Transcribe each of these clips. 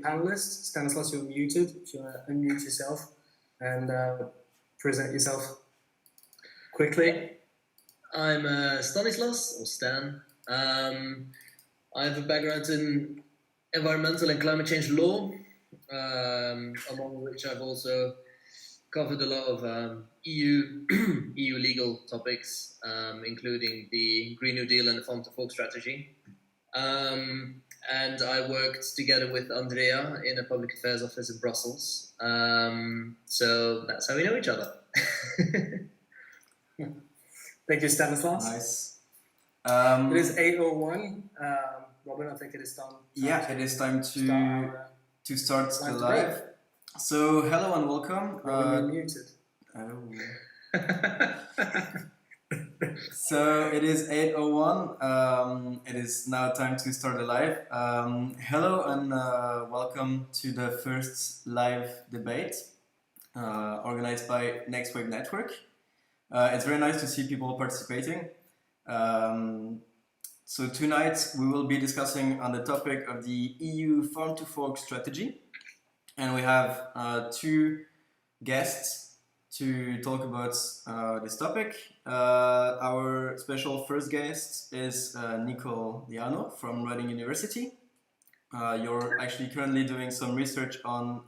panelists. Stanislas, you're muted. If you want to unmute yourself and present yourself quickly. I'm Stanislas, or Stan. I have a background in environmental and climate change law, among which I've also covered a lot of EU EU legal topics, including the Green New Deal and the Farm to Fork strategy. And I worked together with Andrea in a public affairs office in Brussels. So that's how we know each other. Thank you, Stanislas. Nice. It is 8:01. Robin, I think it is time. Yeah, it is time to start the live. So, hello and welcome. Robin, you're muted. Oh. So it is 8:01. It is now time to start the live. Hello and welcome to the first live debate organized by Next Wave Network. It's very nice to see people participating. So tonight we will be discussing on the topic of the EU Farm to Fork strategy, and we have two guests to talk about this topic. Our special first guest is Nicole Diano from Reading University. You're actually currently doing some research on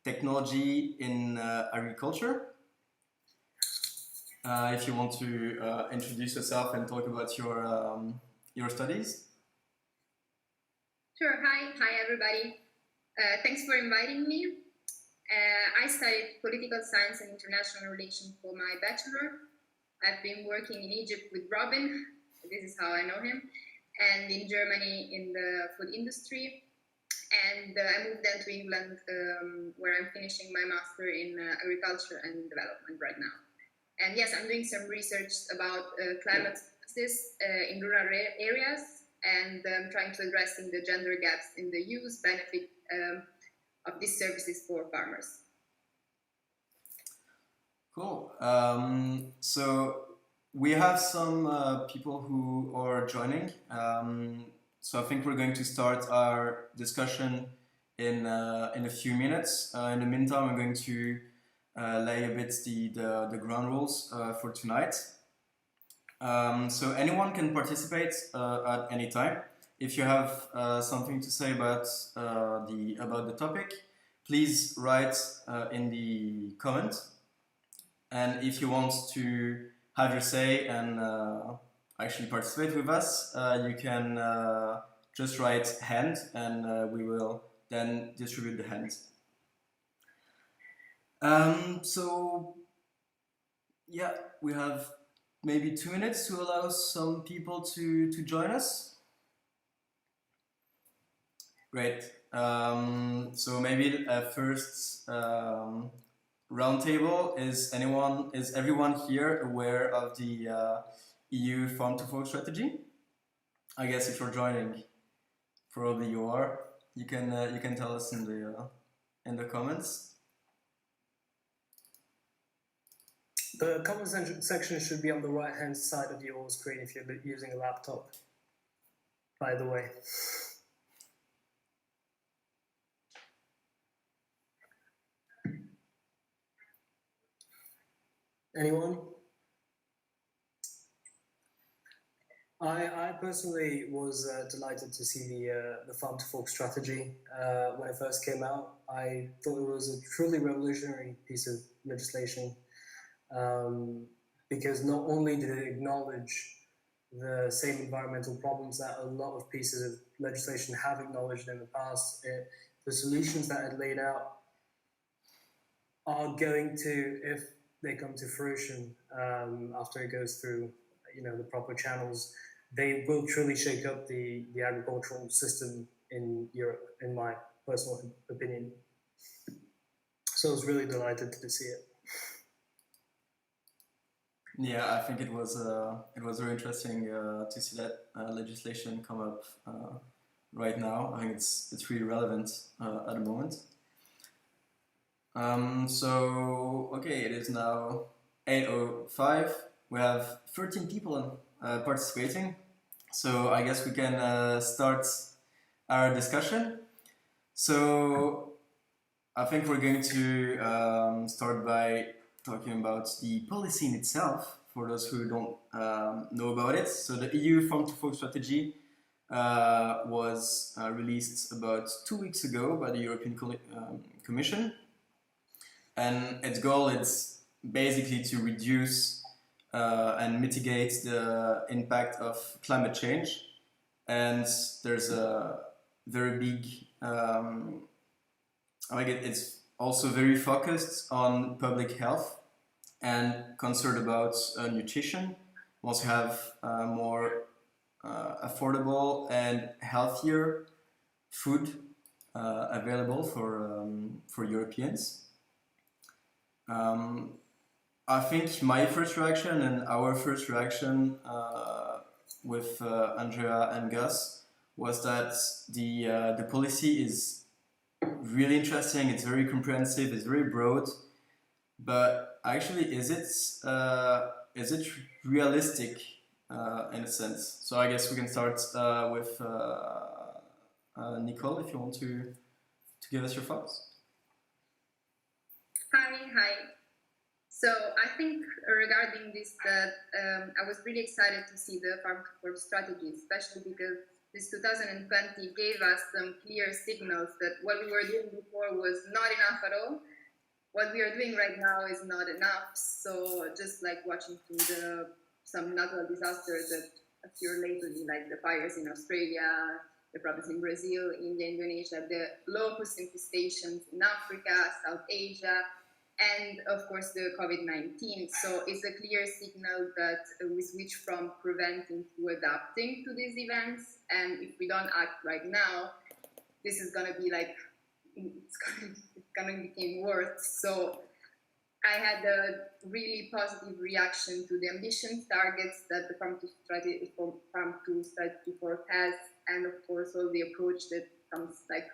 technology in agriculture. If you want to introduce yourself and talk about your studies. Sure. Hi everybody. Thanks for inviting me. I studied political science and international relations for my bachelor. I've been working in Egypt with Robin, this is how I know him, and in Germany in the food industry. And I moved then to England, where I'm finishing my master in agriculture and development right now. And yes, I'm doing some research about climate services in rural areas, and trying to address the gender gaps in the use benefit of these services for farmers. Cool. So we have some people who are joining. So I think we're going to start our discussion in a few minutes. In the meantime, I'm going to lay a bit the ground rules for tonight. So anyone can participate at any time. If you have something to say about the topic, please write in the comment. And if you want to have your say and actually participate with us, you can just write hand, and we will then distribute the hands. So yeah, we have maybe 2 minutes to allow some people to join us. Great. So maybe first roundtable, is everyone here aware of the EU Farm to Fork strategy? I guess if you're joining, probably you are. You can tell us in the comments. The comment section should be on the right-hand side of your screen if you're using a laptop, by the way. Anyone? I personally was delighted to see the Farm to Fork strategy when it first came out. I thought it was a truly revolutionary piece of legislation, because not only did it acknowledge the same environmental problems that a lot of pieces of legislation have acknowledged in the past, the solutions that it laid out are going to, if they come to fruition after it goes through, the proper channels, they will truly shake up the agricultural system in Europe, in my personal opinion. So I was really delighted to see it. Yeah, I think it was very interesting to see that legislation come up right now. I think it's really relevant at the moment. So okay, it is now 8:05. We have 13 people participating, so I guess we can start our discussion. So I think we're going to start by talking about the policy in itself for those who don't know about it. So the EU Farm to Fork strategy was released about 2 weeks ago by the European Commission, and its goal is basically to reduce and mitigate the impact of climate change. And there's a very big it's also very focused on public health and concerned about nutrition. We also have more affordable and healthier food available for Europeans. I think my first reaction and our first reaction with Andrea and Gus was that the policy is really interesting. It's very comprehensive. It's very broad. But actually, is it realistic in a sense? So I guess we can start with Nicole, if you want to give us your thoughts. Hi. So I think regarding this, that I was really excited to see the Farm to Fork strategy, especially because this 2020 gave us some clear signals that what we were doing before was not enough at all. What we are doing right now is not enough. So just like watching through some natural disasters that occur lately, like the fires in Australia, the problems in Brazil, India, Indonesia, the locust infestations in Africa, South Asia, and of course the COVID-19. So it's a clear signal that we switch from preventing to adapting to these events. And if we don't act right now, this is going to be like, it's going to become worse. So I had a really positive reaction to the ambitious targets that the Farm to Strategy Fork has, and of course all the approach that comes like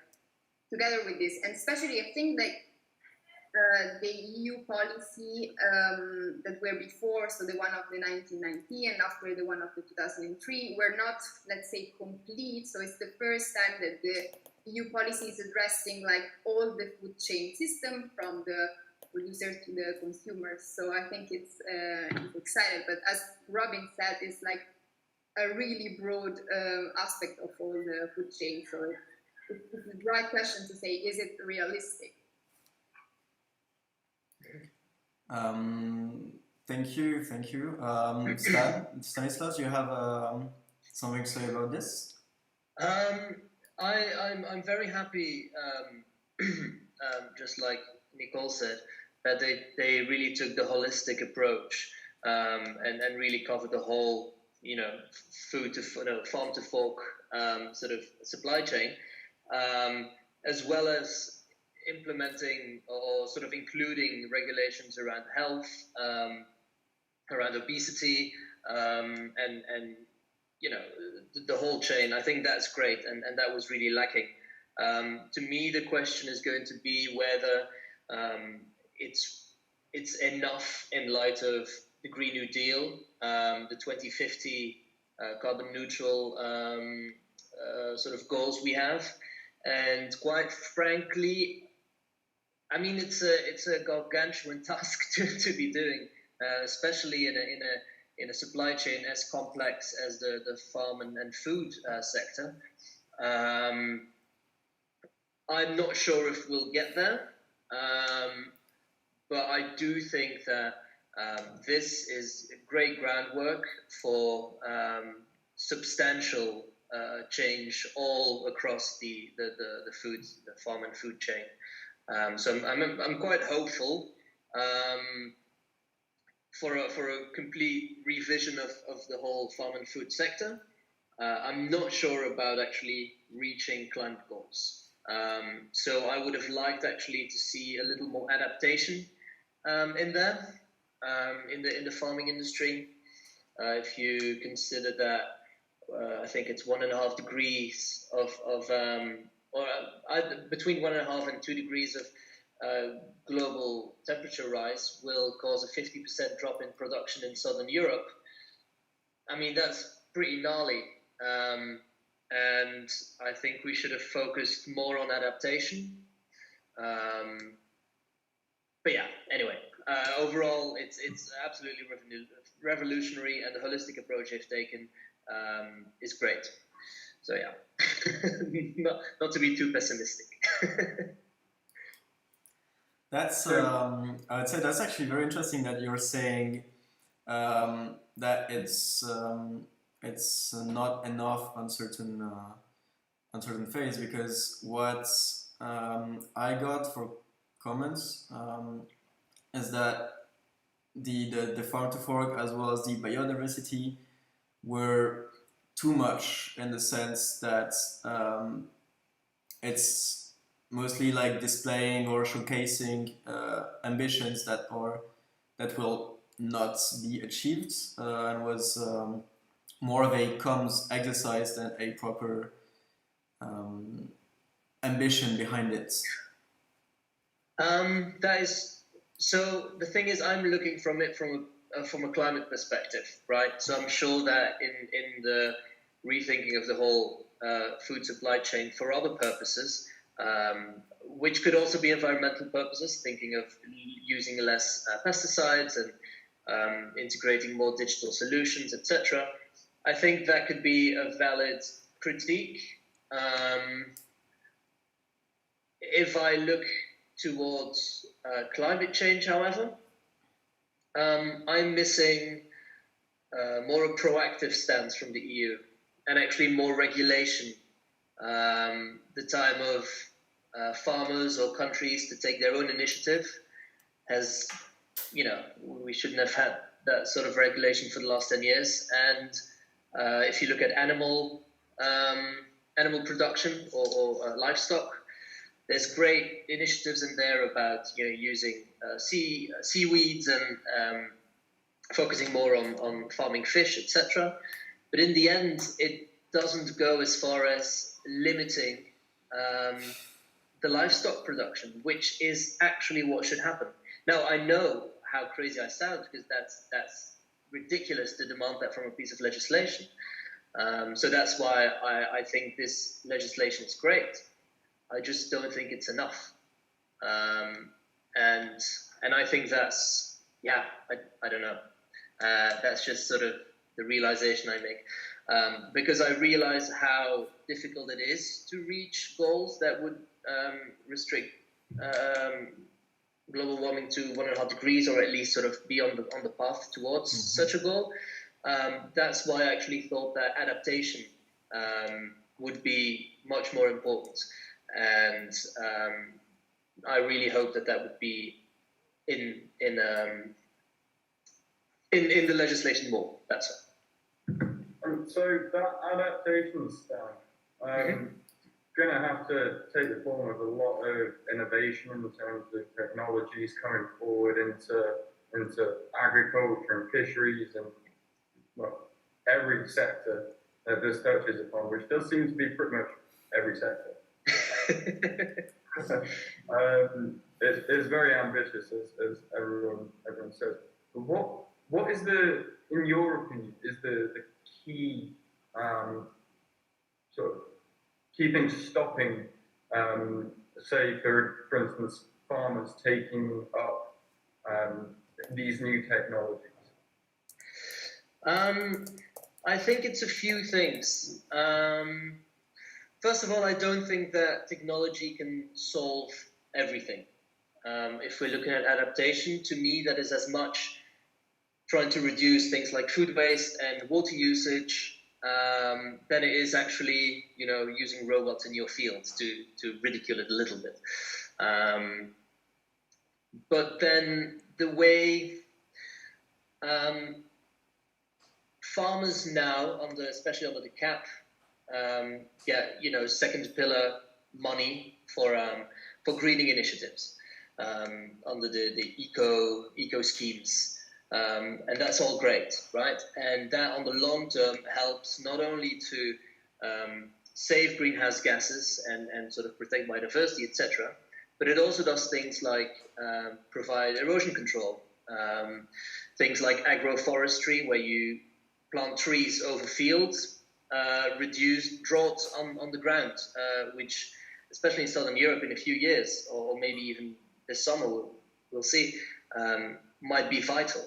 together with this. And especially I think like the EU policy that were before, so the one of the 1990 and after the one of the 2003, were not, let's say, complete. So it's the first time that the EU policy is addressing like all the food chain system from the producers to the consumers. So I think it's exciting. But as Robin said, it's like a really broad aspect of all the food chain. So it's the right question to say, is it realistic? Thank you. Stanislas, do you have something to say about this? I'm very happy, just like Nicole said, that they really took the holistic approach and really covered the whole, farm to fork sort of supply chain, as well as implementing or sort of including regulations around health, around obesity, and the whole chain. I think that's great, and that was really lacking. To me, the question is going to be whether it's enough in light of the Green New Deal, the 2050 carbon neutral sort of goals we have, and quite frankly, I mean it's a gargantuan task to be doing, especially in a supply chain as complex as the farm and food sector. I'm not sure if we'll get there, but I do think that this is great groundwork for substantial change all across the farm and food chain. So I'm quite hopeful for a complete revision of the whole farm and food sector. I'm not sure about actually reaching climate goals. So I would have liked actually to see a little more adaptation in there, in the farming industry. If you consider that, I think it's 1.5 degrees between 1.5 and 2 degrees of global temperature rise will cause a 50% drop in production in Southern Europe. I mean, that's pretty gnarly. and I think we should have focused more on adaptation. But yeah, anyway, overall, it's absolutely revolutionary, and the holistic approach they've taken is great. So yeah, not to be too pessimistic. That's I would say that's actually very interesting that you're saying that it's not enough on certain phase, because what I got for comments is that the farm to fork as well as the biodiversity were too much, in the sense that it's mostly like displaying or showcasing ambitions that will not be achieved, and was more of a comms exercise than a proper ambition behind it. That is so. The thing is, I'm looking from it from a climate perspective, right? So I'm sure that in the rethinking of the whole food supply chain for other purposes, which could also be environmental purposes, thinking of using less pesticides and integrating more digital solutions, etc. I think that could be a valid critique. If I look towards climate change, however, I'm missing more a proactive stance from the EU, and actually more regulation. The time of farmers or countries to take their own initiative has, we shouldn't have had that sort of regulation for the last 10 years. And if you look at animal production or livestock, there's great initiatives in there about using seaweeds and focusing more on farming fish, etc. But in the end, it doesn't go as far as limiting the livestock production, which is actually what should happen. Now, I know how crazy I sound, because that's ridiculous to demand that from a piece of legislation. So that's why I think this legislation is great. I just don't think it's enough. And I think that's, I don't know. That's just sort of the realization I make. Because I realize how difficult it is to reach goals that would restrict global warming to 1.5 degrees, or at least sort of be on the path towards such a goal. That's why I actually thought that adaptation would be much more important. And I really hope that would be in the legislation more. That's all. So that adaptation stuff, going to have to take the form of a lot of innovation in terms of technologies coming forward into agriculture and fisheries and every sector that this touches upon, which does seem to be pretty much every sector. It's very ambitious, as everyone says. But what is in your opinion, is the key sort of key thing stopping, say for instance, farmers taking up these new technologies? I think it's a few things. First of all, I don't think that technology can solve everything. If we're looking at adaptation, to me, that is as much trying to reduce things like food waste and water usage than it is actually, using robots in your fields to ridicule it a little bit. But then the way farmers now, especially under the CAP, get second pillar money for greening initiatives under the eco schemes, and that's all great, right? And that on the long term helps not only to save greenhouse gases and sort of protect biodiversity, etc., but it also does things like provide erosion control, things like agroforestry, where you plant trees over fields, reduce droughts on the ground, which, especially in Southern Europe in a few years, or maybe even this summer, we'll see, might be vital.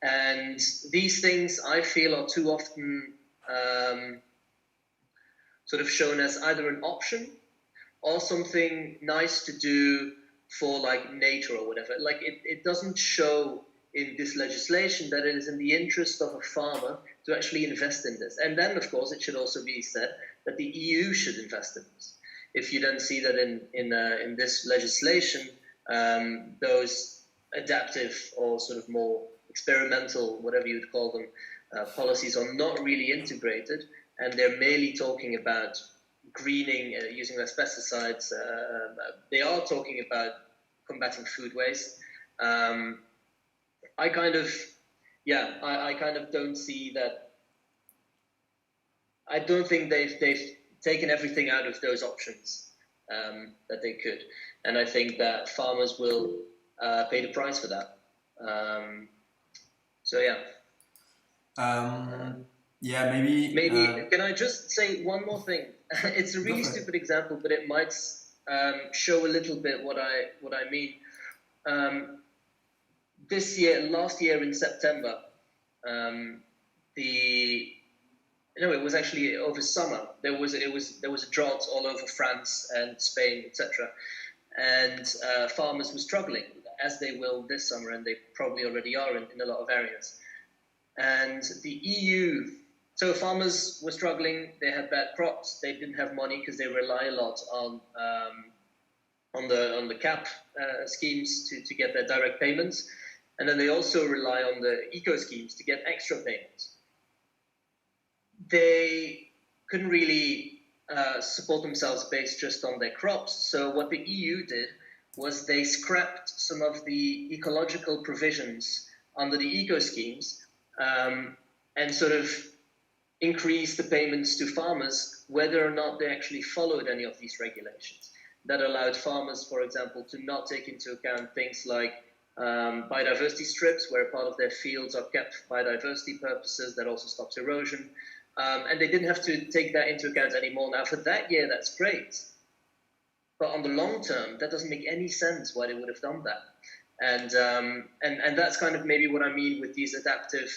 And these things, I feel, are too often sort of shown as either an option or something nice to do for like nature or whatever. Like it doesn't show in this legislation that it is in the interest of a farmer to actually invest in this. And then, of course, it should also be said that the EU should invest in this. If you then see that in this legislation, those adaptive or sort of more experimental, whatever you would call them, policies are not really integrated, and they're mainly talking about greening, using less pesticides. They are talking about combating food waste. I kind of don't see that. I don't think they've taken everything out of those options that they could, and I think that farmers will pay the price for that. So yeah. Yeah, maybe. Maybe can I just say one more thing? It's a really stupid example, but it might show a little bit what I mean. Last year in September, it was actually over summer. There was a drought all over France and Spain, etc. And farmers were struggling, as they will this summer, and they probably already are in a lot of areas. And the EU, so farmers were struggling. They had bad crops. They didn't have money because they rely a lot on the CAP schemes to get their direct payments, and then they also rely on the eco schemes to get extra payments. They couldn't really support themselves based just on their crops. So what the EU did was they scrapped some of the ecological provisions under the eco schemes and sort of increased the payments to farmers whether or not they actually followed any of these regulations. That allowed farmers, for example, to not take into account things like biodiversity strips, where part of their fields are kept for biodiversity purposes. That also stops erosion. And they didn't have to take that into account anymore. Now, for that year, that's great. But on the long term, that doesn't make any sense why they would have done that. And that's kind of maybe what I mean with these adaptive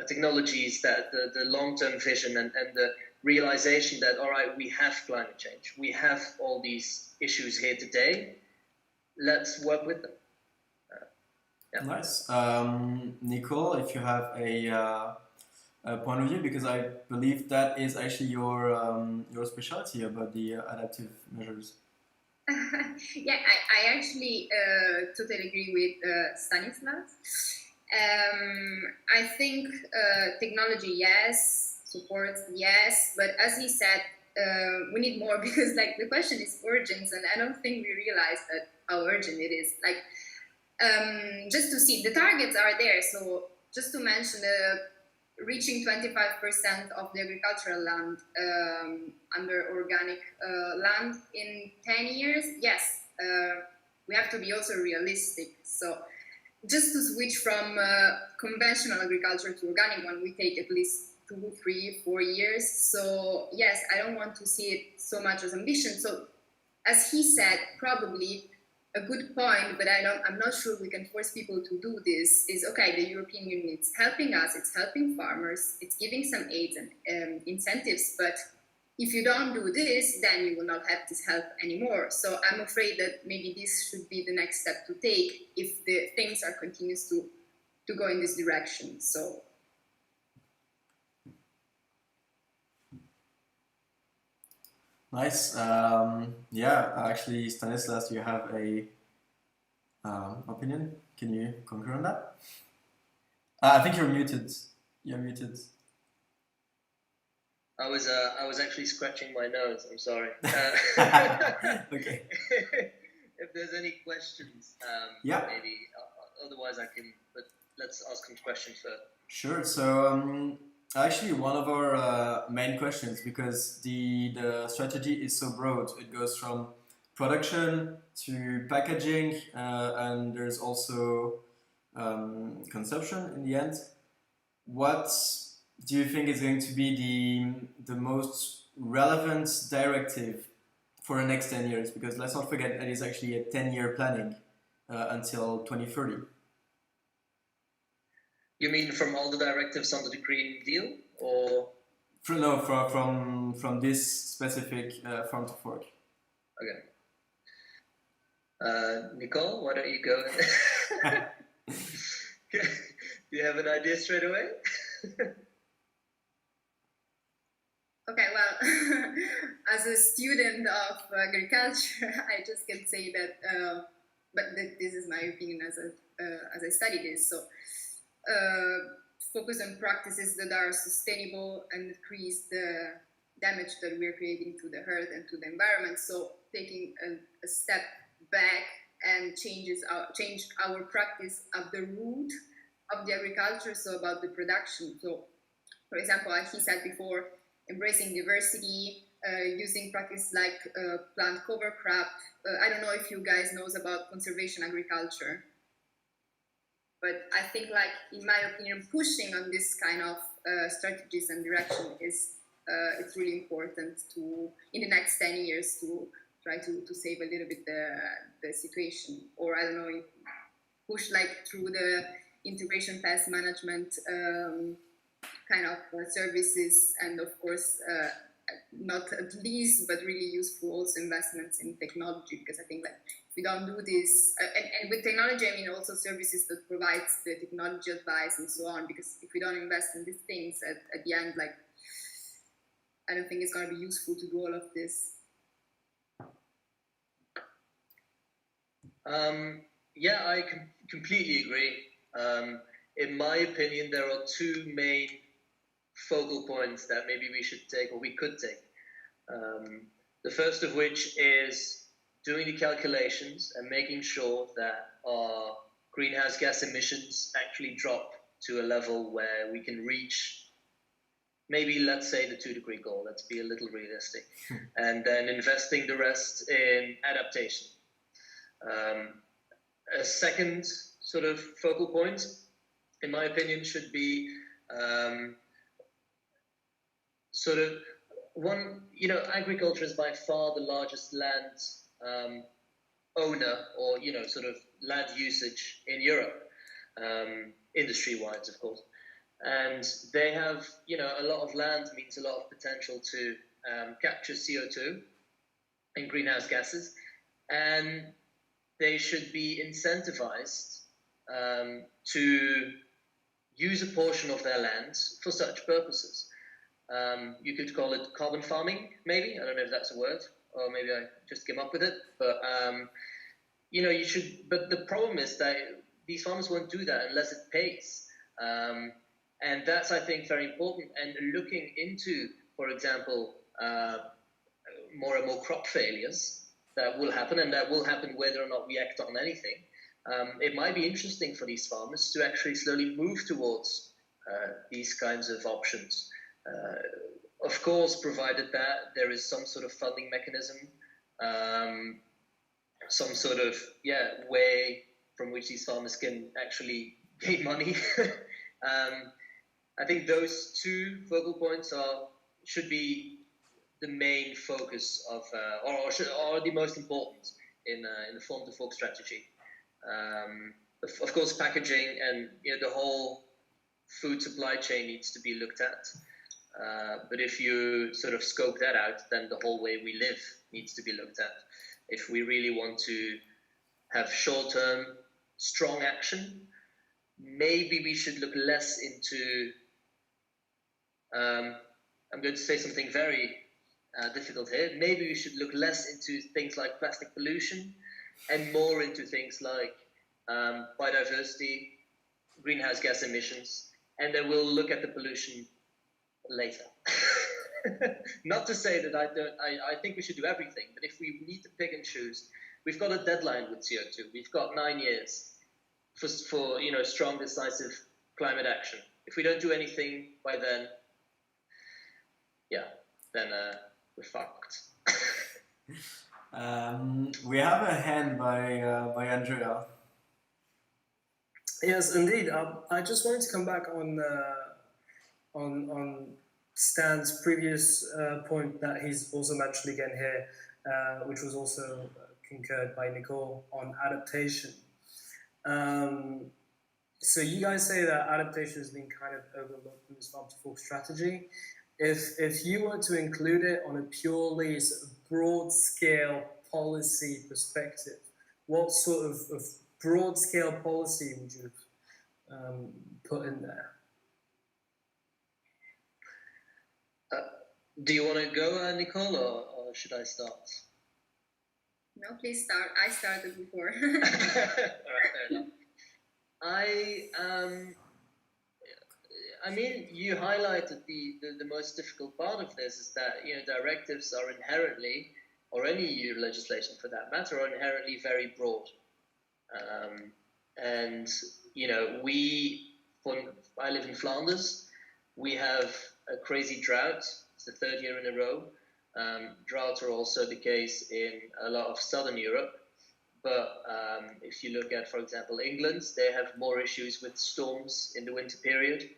technologies, that the long-term vision and the realization that, all right, we have climate change. We have all these issues here today. Let's work with them. Yeah. Nice. Nicole, if you have a point of view, because I believe that is actually your specialty about the adaptive measures. Yeah, I actually totally agree with Stanislas. I think technology, yes, support, yes, but as he said, we need more, because like the question is urgent, and I don't think we realize that how urgent it is. Like just to see, the targets are there. So just to mention, reaching 25% of the agricultural land under organic land in 10 years, yes, we have to be also realistic. So just to switch from conventional agriculture to organic one, we take at least 2, 3, 4 years. So yes, I don't want to see it so much as ambition. So as he said, probably a good point, but I'm not sure we can force people to do this, is okay, the European Union is helping us, it's helping farmers, it's giving some aids and incentives, but if you don't do this, then you will not have this help anymore. So I'm afraid that maybe this should be the next step to take if the things are continues to go in this direction. So Nice. Yeah, actually, Stanislas, do you have a opinion? Can you concur on that? I think you're muted. You're muted. I was actually scratching my nose. I'm sorry. Okay. If there's any questions, yeah. Maybe. Otherwise, I can. But let's ask some questions first. Sure. So actually, one of our main questions, because the strategy is so broad, it goes from production to packaging, and there's also consumption in the end. do you think is going to be the most relevant directive for the next 10 years? Because let's not forget that it's actually a 10-year planning until 2030. You mean from all the directives under the Green Deal, or? From this specific farm to fork. Okay. Nicole, why don't you go? Do you have an idea straight away? Okay, well, as a student of agriculture, I just can say that, this is my opinion as I study this. So, focus on practices that are sustainable and decrease the damage that we're creating to the earth and to the environment. So, taking a step back and change our practice at the root of the agriculture, so about the production. So, for example, like he said before, embracing diversity, using practice like plant cover crop. I don't know if you guys knows about conservation agriculture, but I think, like, in my opinion, pushing on this kind of strategies and direction is it's really important to, in the next 10 years, to try to save a little bit the situation. Or I don't know, push like through the integration pest management kind of services, and of course not at least, but really useful also investments in technology, because I think, like, if we don't do this, and with technology I mean also services that provides the technology advice and so on, because if we don't invest in these things, at the end, like, I don't think it's going to be useful to do all of this. Yeah, I completely agree. In my opinion, there are two main focal points that maybe we should take, or we could take. The first of which is doing the calculations and making sure that our greenhouse gas emissions actually drop to a level where we can reach, maybe, let's say, the 2-degree goal. Let's be a little realistic. And then investing the rest in adaptation. A second sort of focal point, in my opinion, should be sort of one, agriculture is by far the largest land owner, or, sort of land usage in Europe, industry-wise, of course. And they have, a lot of land means a lot of potential to capture CO2 and greenhouse gases. And they should be incentivized to use a portion of their land for such purposes. You could call it carbon farming, maybe. I don't know if that's a word, or maybe I just came up with it. But you should. But the problem is that these farmers won't do that unless it pays, and that's, I think, very important. And looking into, for example, more and more crop failures that will happen, and that will happen whether or not we act on anything. It might be interesting for these farmers to actually slowly move towards these kinds of options. Of course, provided that there is some sort of funding mechanism, some sort of way from which these farmers can actually gain money. I think those two focal points should be the main focus of, or the most important in the farm to fork strategy. Of course, packaging and the whole food supply chain needs to be looked at. But if you sort of scope that out, then the whole way we live needs to be looked at. If we really want to have short-term, strong action, maybe we should look less into, I'm going to say something very difficult here, maybe we should look less into things like plastic pollution and more into things like biodiversity, greenhouse gas emissions, and then we'll look at the pollution later. Not to say that I think we should do everything, but if we need to pick and choose, we've got a deadline with CO2. We've got 9 years for strong, decisive climate action. If we don't do anything by then, then we're fucked. We have a hand by Andrea. Yes, indeed. I just wanted to come back on on Stan's previous point that he's also mentioned again here, which was also concurred by Nicole on adaptation. So you guys say that adaptation has been kind of overlooked in this farm to fork strategy. If you were to include it on a purely sort of broad scale policy perspective, what sort of broad scale policy would you put in there? Do you want to go, Nicole, or should I start? No, please start. I started before. All right, fair enough. I mean, you highlighted the most difficult part of this is that, you know, directives are inherently, or any EU legislation for that matter, are inherently very broad. And, you know, I live in Flanders. We have a crazy drought. It's the third year in a row. Droughts are also the case in a lot of Southern Europe. But if you look at, for example, England, they have more issues with storms in the winter period.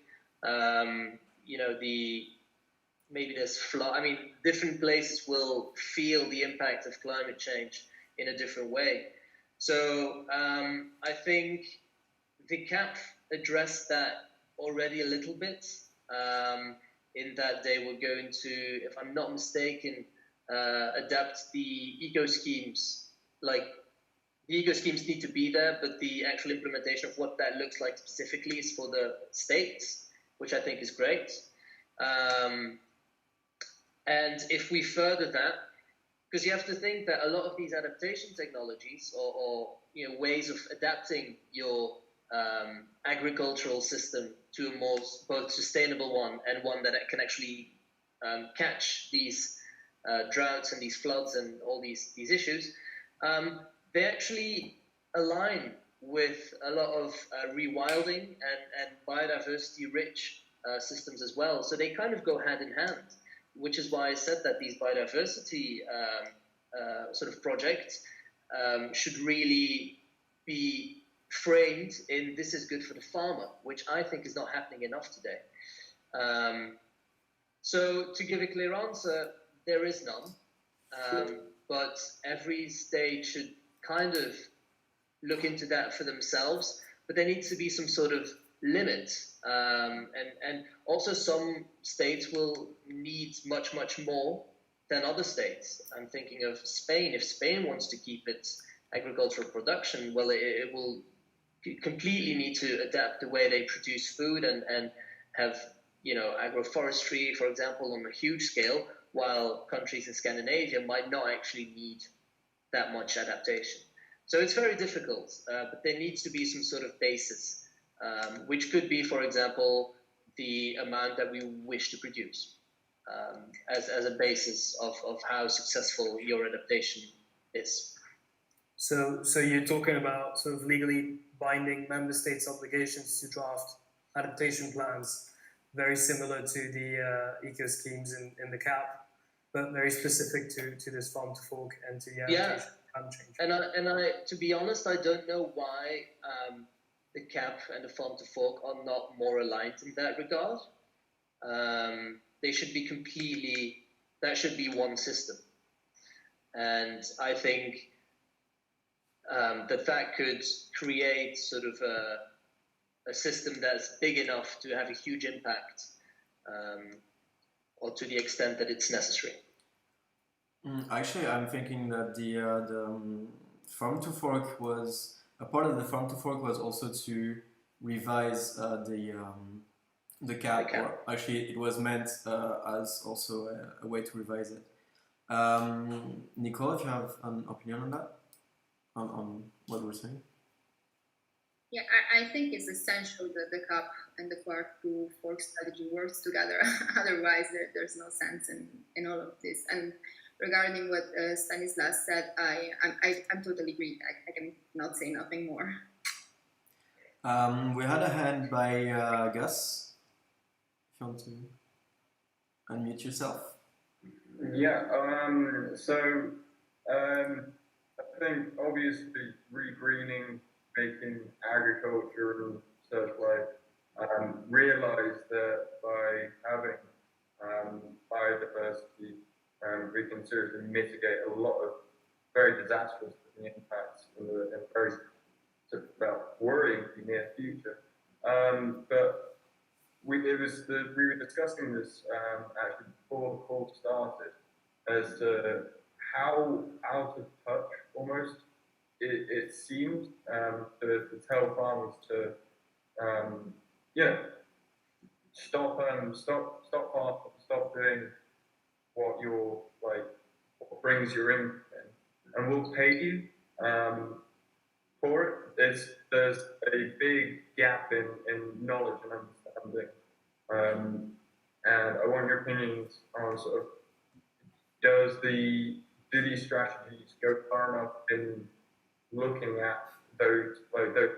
You know, maybe there's flood. I mean, different places will feel the impact of climate change in a different way. So I think the CAP addressed that already a little bit, in that they were going to, if I'm not mistaken, adapt the eco schemes. Like, the eco schemes need to be there, but the actual implementation of what that looks like specifically is for the states, which I think is great. And if we further that, because you have to think that a lot of these adaptation technologies or you know, ways of adapting your agricultural system to a more both sustainable one and one that can actually catch these droughts and these floods and all these issues, they actually align with a lot of rewilding and biodiversity-rich systems as well. So they kind of go hand in hand, which is why I said that these biodiversity sort of projects should really be framed in this is good for the farmer, which I think is not happening enough today. So to give a clear answer, there is none, but every state should kind of look into that for themselves, but there needs to be some sort of limit, and also some states will need much more than other states. I'm thinking of Spain. If Spain wants to keep its agricultural production, well, it will completely need to adapt the way they produce food and have, you know, agroforestry, for example, on a huge scale, while countries in Scandinavia might not actually need that much adaptation. So it's very difficult, but there needs to be some sort of basis, which could be, for example, the amount that we wish to produce, as a basis of how successful your adaptation is. So you're talking about sort of legally binding member states' obligations to draft adaptation plans, very similar to the eco schemes in the CAP, but very specific to this farm to fork and to the adaptation plan change. And I, to be honest, I don't know why the CAP and the farm to fork are not more aligned in that regard. They should be that should be one system. And I think that could create sort of a system that's big enough to have a huge impact, or to the extent that it's necessary. Actually, I'm thinking that the farm to fork was a part of the farm to fork was also to revise the CAP. Or actually, it was meant as also a way to revise it. Nicole, if you have an opinion on that, on what we're saying. Yeah, I think it's essential that the CAP and the farm to fork strategy works together. Otherwise, there's no sense in all of this. And regarding what Stanislas said, I'm totally agree. I can not say nothing more. We had a hand by Gus. If you want to unmute yourself. Yeah. I think obviously regreening, making agriculture and such like realize that by having biodiversity, we can seriously mitigate a lot of very disastrous impacts in the very about worrying the near future. But we were discussing this actually before the call started as to how out of touch almost it seemed to tell farmers to yeah stop farming, stop doing what your like what brings your income in, and we'll pay you for it. There's a big gap in knowledge and understanding, and I want your opinions on sort of do these strategies go far enough in looking at those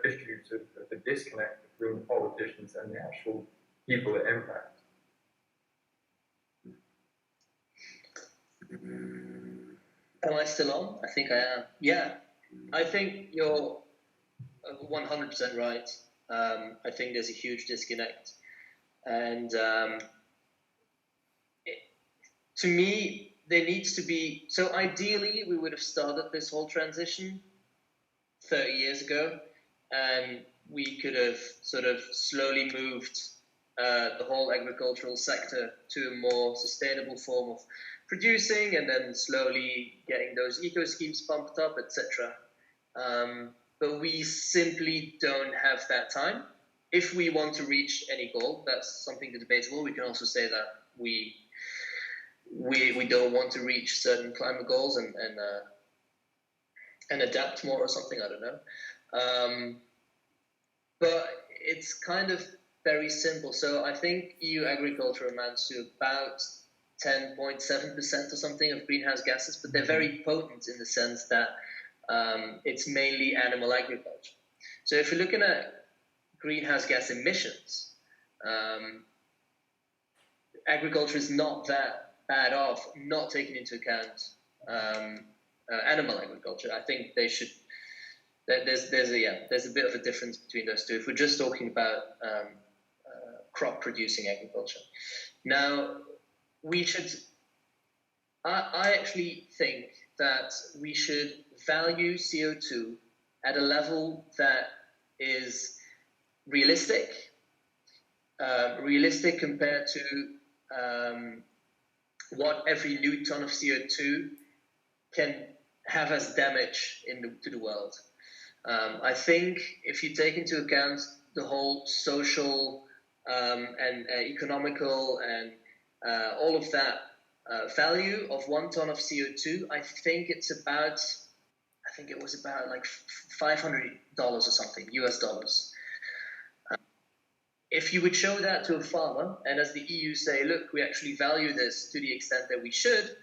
issues of the disconnect between the politicians and the actual people that impact. Am I still on? I think I am. Yeah, I think you're 100% right. I think there's a huge disconnect, and to me, there needs to be. So ideally, we would have started this whole transition 30 years ago, and we could have sort of slowly moved the whole agricultural sector to a more sustainable form of producing, and then slowly getting those eco schemes pumped up, etc. But we simply don't have that time. If we want to reach any goal, that's something debatable. We can also say that we don't want to reach certain climate goals and adapt more or something. I don't know. But it's kind of very simple. So I think EU agriculture amounts to about 10.7% or something of greenhouse gases, but they're very potent in the sense that it's mainly animal agriculture. So if you're looking at greenhouse gas emissions, agriculture is not that bad off, not taking into account animal agriculture. I think they should. There's a bit of a difference between those two. If we're just talking about crop producing agriculture, now we should. I actually think that we should value CO2 at a level that is realistic, compared to what every new ton of CO2 can have as damage to the world. I think if you take into account the whole social and economical and all of that value of 1 ton of CO2, I think it was about like $500 or something, US dollars. If you would show that to a farmer, and as the EU say, look, we actually value this to the extent that we should,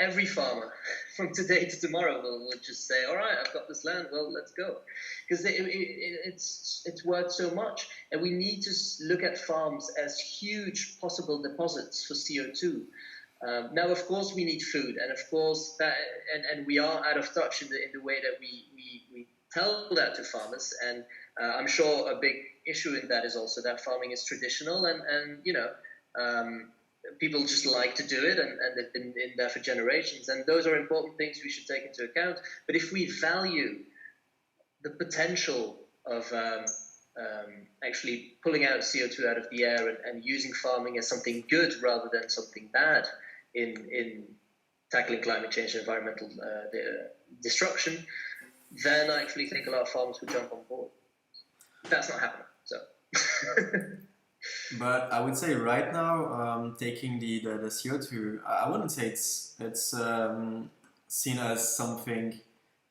every farmer from today to tomorrow will just say, all right, I've got this land, well, let's go. Because it's worth so much. And we need to look at farms as huge possible deposits for CO2. Now, of course, we need food, and of course, and we are out of touch in the way that we tell that to farmers. And I'm sure a big issue in that is also that farming is traditional, and people just like to do it, and they've been in there for generations. And those are important things we should take into account. But if we value the potential of actually pulling out CO2 out of the air and using farming as something good rather than something bad in tackling climate change and environmental destruction, then I actually think a lot of farmers would jump on board. That's not happening, so. But I would say right now, taking the CO2, I wouldn't say it's seen as something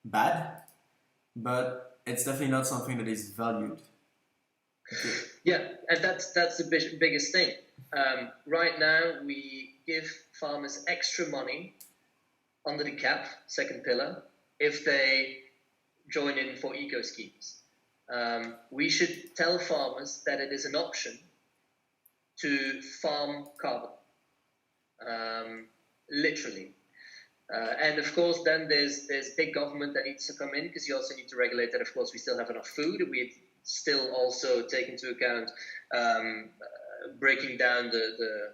bad, but it's definitely not something that is valued. Okay. Yeah, and that's the biggest thing. Right now, we give farmers extra money under the cap, second pillar, if they join in for eco schemes. We should tell farmers that it is an option to farm carbon, literally. And of course, then there's big government that needs to come in, because you also need to regulate that. Of course, we still have enough food. still also take into account breaking down the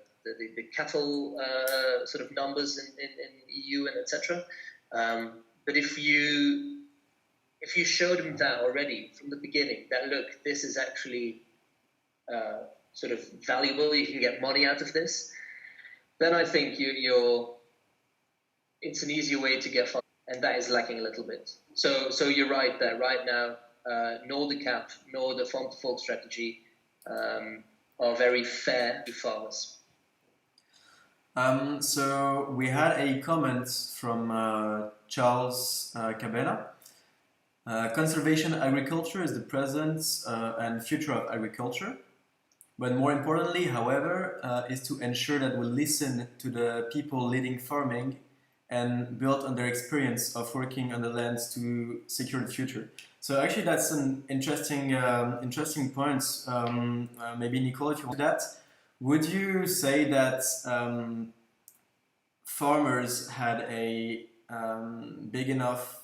cattle sort of numbers in EU and etc. But if you show them that already from the beginning, that look, this is actually sort of valuable, you can get money out of this, then I think it's an easier way to get funded, and that is lacking a little bit. So you're right that right now, nor the CAP nor the farm to fork strategy are very fair to farmers. So we had a comment from Charles Cabela. Conservation agriculture is the present and future of agriculture. But more importantly, however, is to ensure that we listen to the people leading farming and build on their experience of working on the lands to secure the future. So actually, that's an interesting point. Maybe Nicole, if you want that, would you say that farmers had a big enough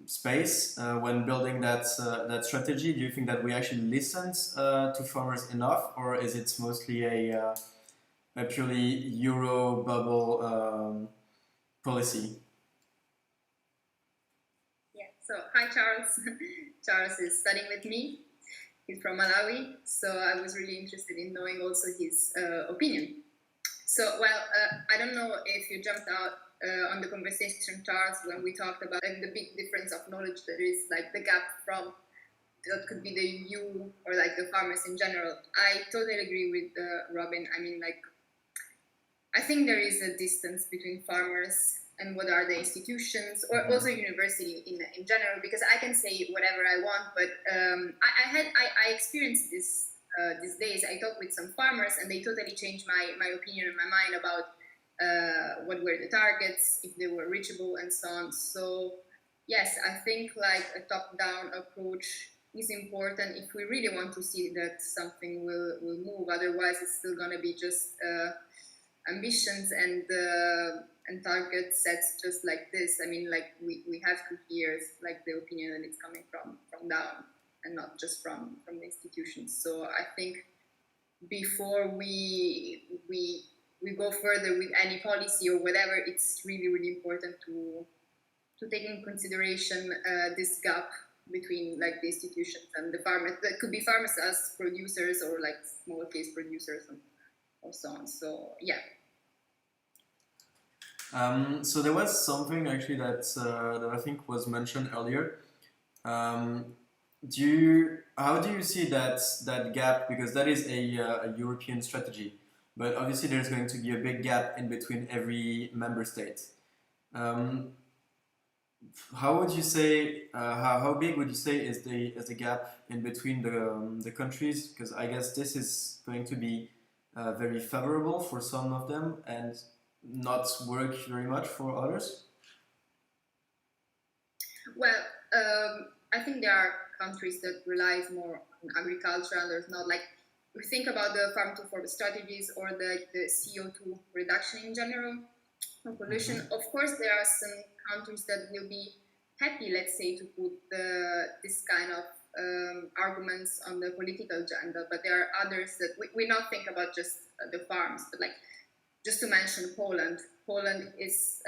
space when building that strategy? Do you think that we actually listened to farmers enough, or is it mostly a purely Euro bubble policy? Yeah, so hi Charles. Charles is studying with me. He's from Malawi, so I was really interested in knowing also his opinion. So, well, I don't know if you jumped out on the conversation, Charles, when we talked about the big difference of knowledge that is like the gap from that could be the EU or like the farmers in general. I totally agree with Robin. I mean, like, I think there is a distance between farmers and what are the institutions or also university in general, because I can say whatever I want, but I experienced this these days. I talked with some farmers and they totally changed my opinion and my mind about what were the targets, if they were reachable and so on. So yes, I think like a top-down approach is important if we really want to see that something will move. Otherwise, it's still going to be just ambitions and target sets just like this. I mean, like we have to hear like the opinion that it's coming from down and not just from the institutions. So I think before we go further with any policy or whatever, it's really important to take in consideration this gap between like the institutions and the farmers. That could be farmers as producers or like small case producers and or so on. So yeah. So there was something actually that I think was mentioned earlier. How do you see that gap? Because that is a European strategy, but obviously there's going to be a big gap in between every member state. How would you say how big would you say is the gap in between the countries? Because I guess this is going to be very favorable for some of them and not work very much for others. Well, I think there are countries that relies more on agriculture and there's not, like, we think about the farm to fork strategies or the CO2 reduction in general or pollution. Mm-hmm. Of course, there are some countries that will be happy, let's say, to put this kind of arguments on the political agenda, but there are others that we not think about just the farms, but like just to mention Poland. Poland is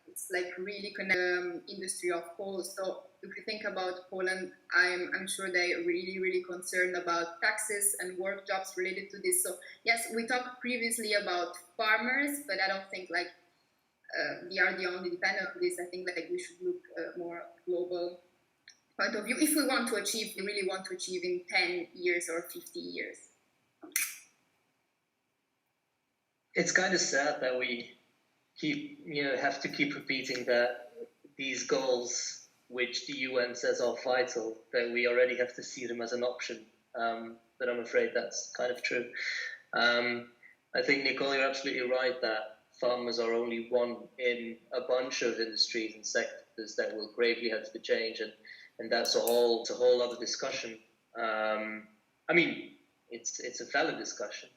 it's like really connected industry of coal. So if you think about Poland, I'm sure they're really concerned about taxes and work jobs related to this. So yes, we talked previously about farmers, but I don't think like we are the only dependent on this. I think like we should look more global point of view if we want to achieve, we really want to achieve in 10 years or 50 years. It's kind of sad that we have to keep repeating that these goals, which the UN says are vital, that we already have to see them as an option. But I'm afraid that's kind of true. I think, Nicole, you're absolutely right that farmers are only one in a bunch of industries and sectors that will gravely have to change, and that's a whole other discussion. I mean, it's a valid discussion.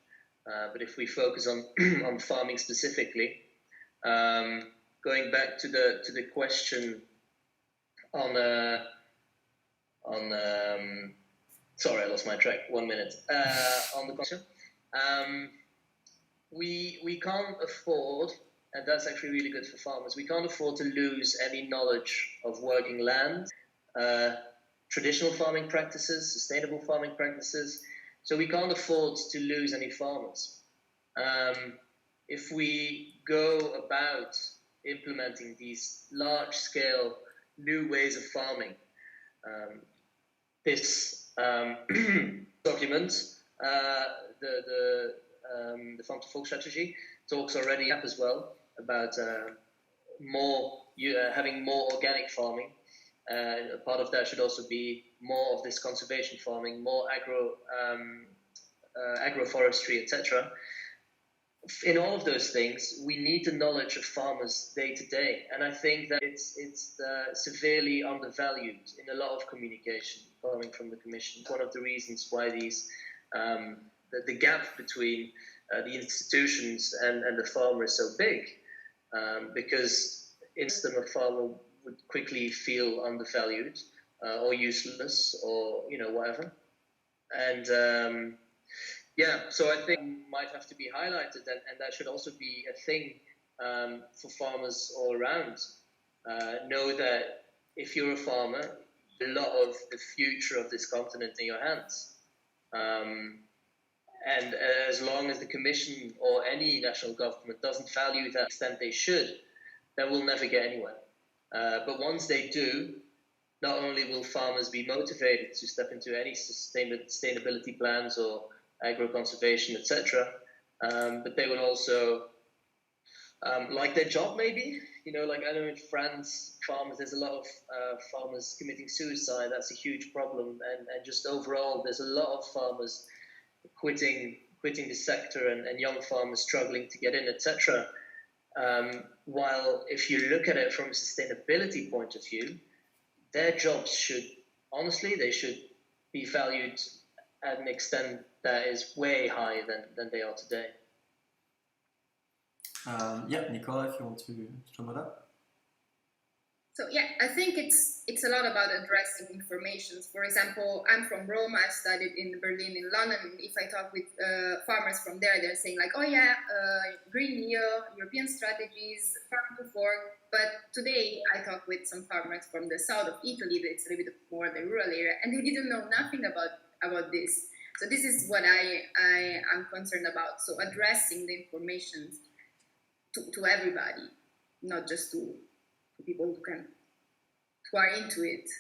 But if we focus on on farming specifically, going back to the question on on sorry, I lost my track. 1 minute on the question. We can't afford, and that's actually really good for farmers. We can't afford to lose any knowledge of working land, traditional farming practices, sustainable farming practices. So we can't afford to lose any farmers. If we go about implementing these large-scale new ways of farming, this document, the Farm to Fork strategy, talks already up as well about having more organic farming. Part of that should also be more of this conservation farming, more agroforestry, etc. In all of those things, we need the knowledge of farmers day to day, and I think that it's severely undervalued in a lot of communication coming from the Commission. One of the reasons why these the gap between the institutions and the farmer is so big, because in system a farmer would quickly feel undervalued or useless or whatever, and yeah, so I think might have to be highlighted, and that should also be a thing for farmers all around. Know that if you're a farmer, a lot of the future of this continent in your hands. And as long as the Commission or any national government doesn't value that extent they should, then we'll never get anywhere. But once they do, not only will farmers be motivated to step into any sustainability plans or agro-conservation, etc., but they will also like their job maybe. Like I know in France, farmers, there's a lot of farmers committing suicide. That's a huge problem, and just overall, there's a lot of farmers quitting the sector, and young farmers struggling to get in, etc. While if you look at it from a sustainability point of view, their jobs should be valued at an extent that is way higher than they are today. Yeah, Nicole, if you want to sum it up. So yeah, I think it's a lot about addressing information. For example, I'm from Rome. I studied in Berlin, in London. If I talk with farmers from there, they're saying like, oh yeah, Green Deal, European strategies, farm to fork. But today I talk with some farmers from the south of Italy. It's a little bit more the rural area, and they didn't know nothing about this. So this is what I am concerned about. So addressing the information to everybody, not just to people who are into it.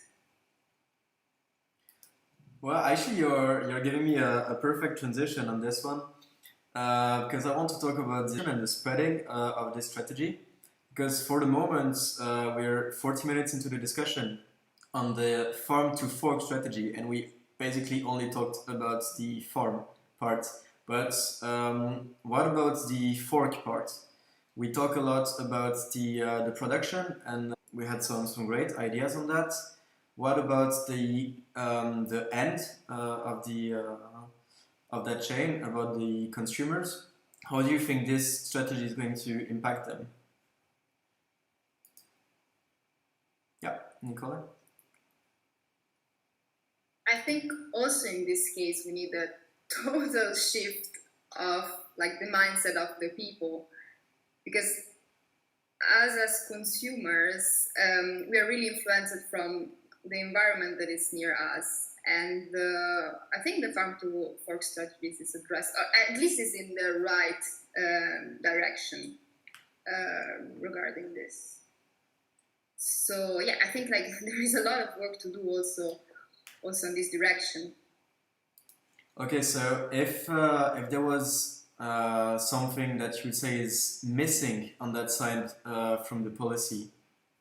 Well, actually, you're giving me a perfect transition on this one, because I want to talk about the spreading of this strategy. Because for the moment, we're 40 minutes into the discussion on the farm to fork strategy, and we basically only talked about the farm part. But what about the fork part? We talk a lot about the production, and we had some great ideas on that. What about the end of that chain, about the consumers? How do you think this strategy is going to impact them? Yeah, Nicola? I think also in this case we need a total shift of like the mindset of the people, because as consumers we are really influenced from the environment that is near us, and I think the farm to fork strategies is addressed, or at least is in the right direction regarding this. So yeah, I think like there is a lot of work to do also in this direction. Okay, so if there was something that you would say is missing on that side from the policy,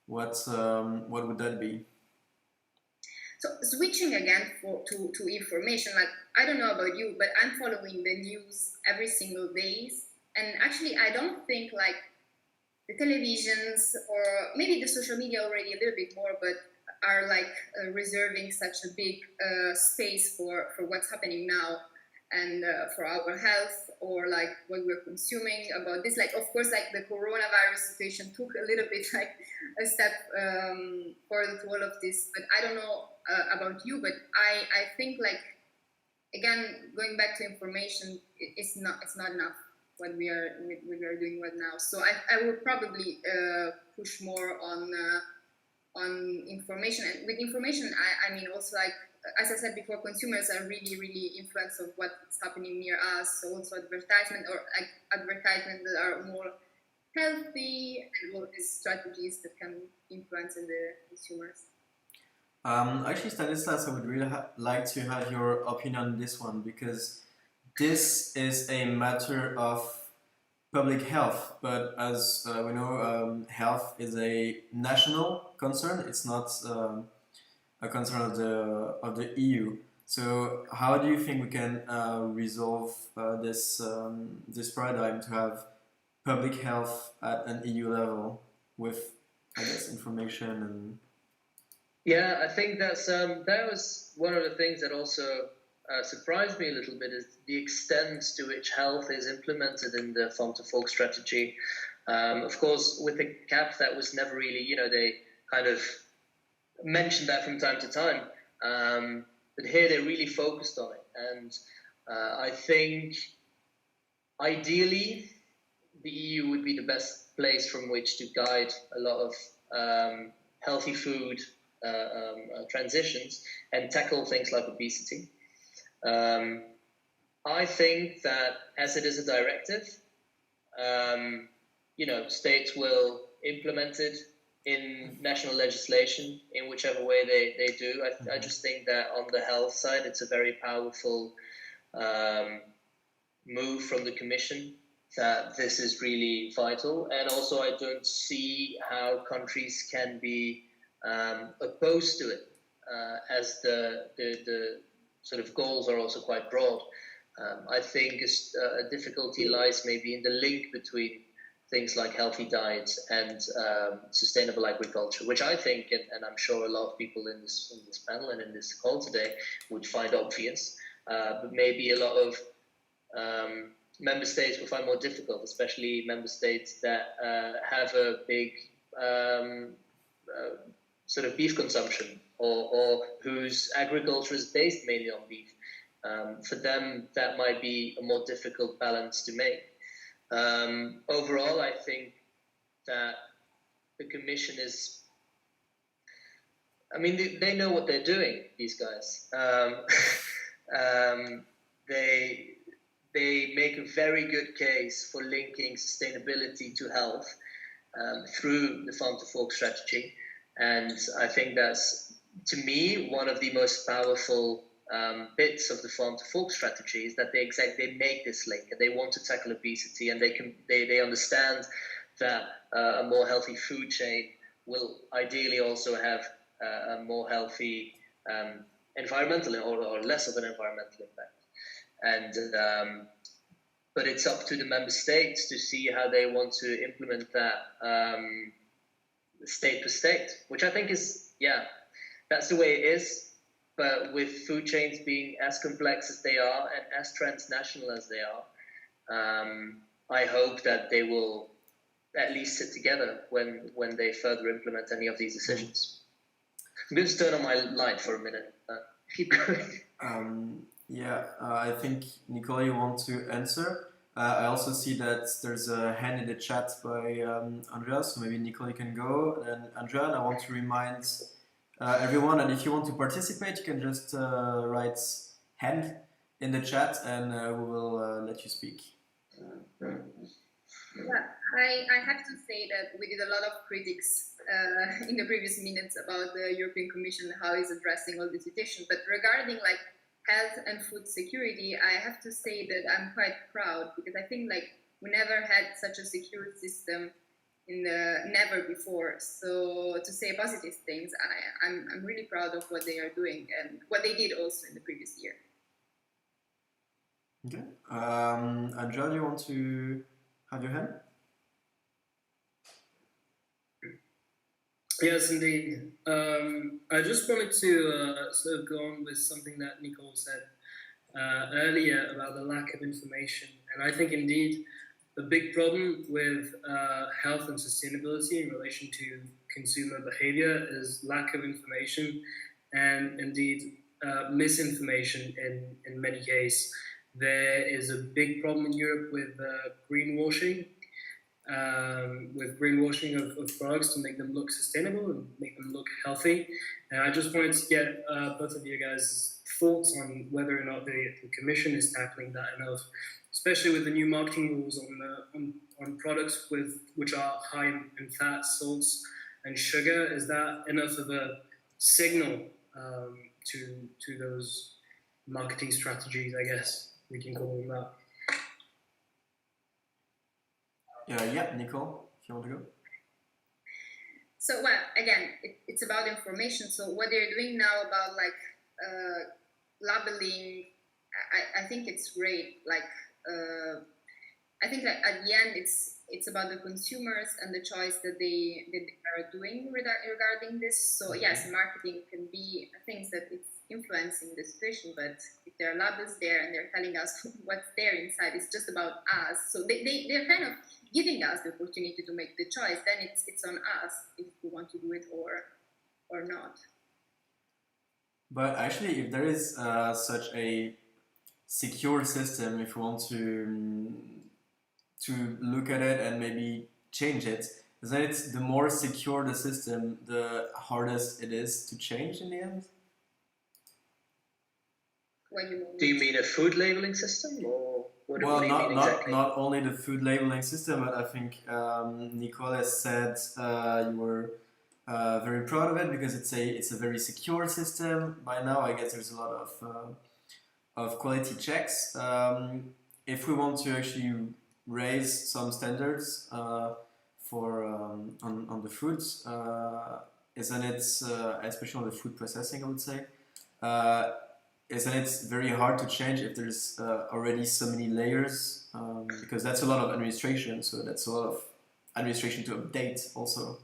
what would that be? So switching again to information, like I don't know about you, but I'm following the news every single day, and actually I don't think like the televisions or maybe the social media already a little bit more, but are like reserving such a big space for what's happening now. and for our health, or like what we're consuming about this. Like, of course, like the coronavirus situation took a little bit like a step further to all of this. But I don't know about you, but I think like, again, going back to information, it's not enough what we are doing right now. So I will probably push more on information. And with information, I mean also, like, as I said before, consumers are really influenced of what's happening near us. So also advertisement, or like advertisements that are more healthy, and all these strategies that can influence the consumers. Actually, Stanislas, I would really like to have your opinion on this one, because this is a matter of public health, but as we know, health is a national concern. It's not a concern of the EU. So, how do you think we can resolve this paradigm to have public health at an EU level with, I guess, information and... Yeah, I think that was one of the things that also surprised me a little bit, is the extent to which health is implemented in the Farm to Fork strategy. Of course, with the CAP, that was never really, they kind of mentioned that from time to time. But here they really focused on it. And I think ideally the EU would be the best place from which to guide a lot of healthy food transitions and tackle things like obesity. I think that as it is a directive, states will implement it in national legislation in whichever way they do. I just think that on the health side, it's a very powerful move from the Commission, that this is really vital. And also, I don't see how countries can be opposed to it, as the sort of goals are also quite broad. I think a difficulty lies maybe in the link between things like healthy diets and sustainable agriculture, which I think, and I'm sure a lot of people in this panel and in this call today would find obvious, but maybe a lot of member states will find more difficult, especially member states that have a big sort of beef consumption, or whose agriculture is based mainly on beef. For them, that might be a more difficult balance to make. Overall, I think that the Commission is, I mean, they know what they're doing, these guys. They make a very good case for linking sustainability to health through the Farm to Fork strategy. And I think that's, to me, one of the most powerful bits of the Farm to Fork strategy, is that they make this link, and they want to tackle obesity, and they understand that a more healthy food chain will ideally also have a more healthy environmental, or less of an environmental impact. And but it's up to the member states to see how they want to implement that state per state, which I think is, that's the way it is. But with food chains being as complex as they are and as transnational as they are, I hope that they will at least sit together when they further implement any of these decisions. I'm going to turn on my light for a minute. Keep going. I think, Nicole, you want to answer. I also see that there's a hand in the chat by Andrea, so maybe Nicole, you can go. And Andrea, I want to remind everyone, and if you want to participate, you can just write hand in the chat, and we will let you speak. Yeah, I have to say that we did a lot of critics in the previous minutes about the European Commission, how it's addressing all the situation. But regarding like health and food security, I have to say that I'm quite proud, because I think like we never had such a secure system never before. So to say positive things, I'm really proud of what they are doing and what they did also in the previous year. Okay. Andrea, do you want to have your hand? Yes, indeed. I just wanted to sort of go on with something that Nicole said. earlier about the lack of information. And I think indeed the big problem with health and sustainability in relation to consumer behavior is lack of information and indeed misinformation in many cases. There is a big problem in Europe greenwashing, with greenwashing of products to make them look sustainable and make them look healthy. And I just wanted to get both of you guys' thoughts on whether or not the Commission is tackling that enough, especially with the new marketing rules on products which are high in fat, salts, and sugar. Is that enough of a signal to those marketing strategies? I guess we can call them that. Yeah, Nicole, if you want to go. So, well, again, it's about information. So what they're doing now about like labeling, I think it's great. Like, I think that at the end, it's about the consumers and the choice that they are doing regarding this. So yes, marketing can be things that it's influencing the situation, but if there are labels there and they're telling us what's there inside, it's just about us. So they're kind of giving us the opportunity to make the choice. Then it's on us if we want to do it or not. But actually, if there is such a secure system, if we want to look at it and maybe change it, then it's the more secure the system, the hardest it is to change in the end. What do you mean? Do you mean a food labeling system, or what do you mean exactly? Not only the food labeling system, but I think Nicole has said you were very proud of it because it's a very secure system. By now, I guess there's a lot of quality checks. If we want to actually raise some standards for on the foods, isn't it, especially on the food processing, I would say, isn't it very hard to change if there's already so many layers? Because that's a lot of administration, so that's a lot of administration to update also.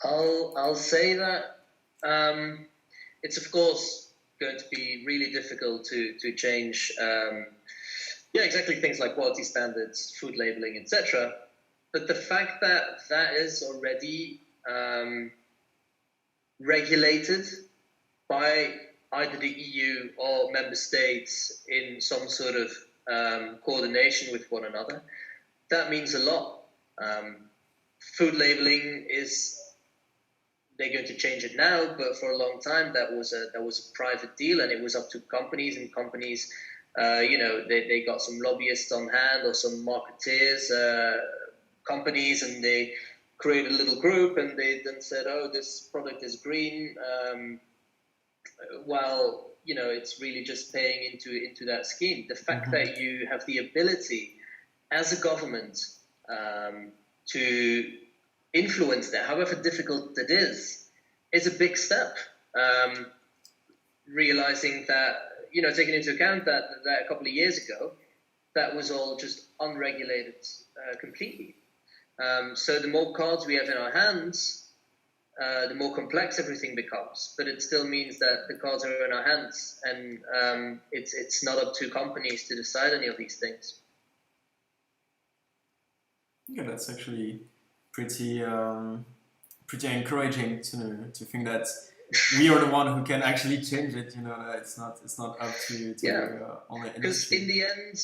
I'll say that it's of course going to be really difficult to change. Exactly, things like quality standards, food labeling, etc. But the fact that that is already regulated by either the EU or member states in some sort of coordination with one another, that means a lot. Food labeling they're going to change it now, but for a long time that was a private deal, and it was up to companies, and companies, they got some lobbyists on hand or some marketeers, companies, and they created a little group, and they then said, oh, this product is green, while it's really just paying into that scheme. The fact that you have the ability as a government to influence that, however difficult it is a big step. Realizing that, taking into account that a couple of years ago, that was all just unregulated completely. So the more cards we have in our hands, the more complex everything becomes. But it still means that the cards are in our hands, and it's not up to companies to decide any of these things. Yeah, that's actually pretty encouraging to think that we are the one who can actually change it. It's not up to only industry. Because in the end,